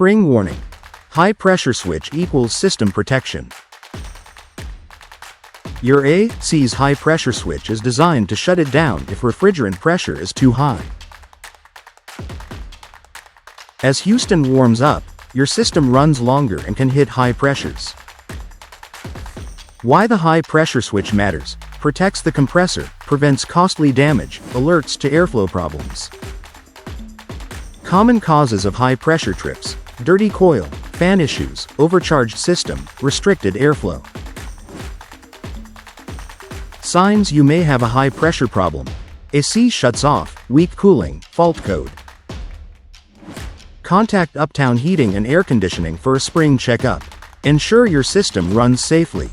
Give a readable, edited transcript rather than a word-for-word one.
Spring warning. High pressure switch equals system protection. Your AC's high pressure switch is designed to shut it down if refrigerant pressure is too high. As Houston warms up, your system runs longer and can hit high pressures. Why the high pressure switch matters: protects the compressor, prevents costly damage, alerts to airflow problems. Common causes of high pressure trips: dirty coil, fan issues, overcharged system, restricted airflow. Signs you may have a high pressure problem: AC shuts off, weak cooling, fault code. Contact Uptown Heating and Air Conditioning for a spring checkup. Ensure your system runs safely.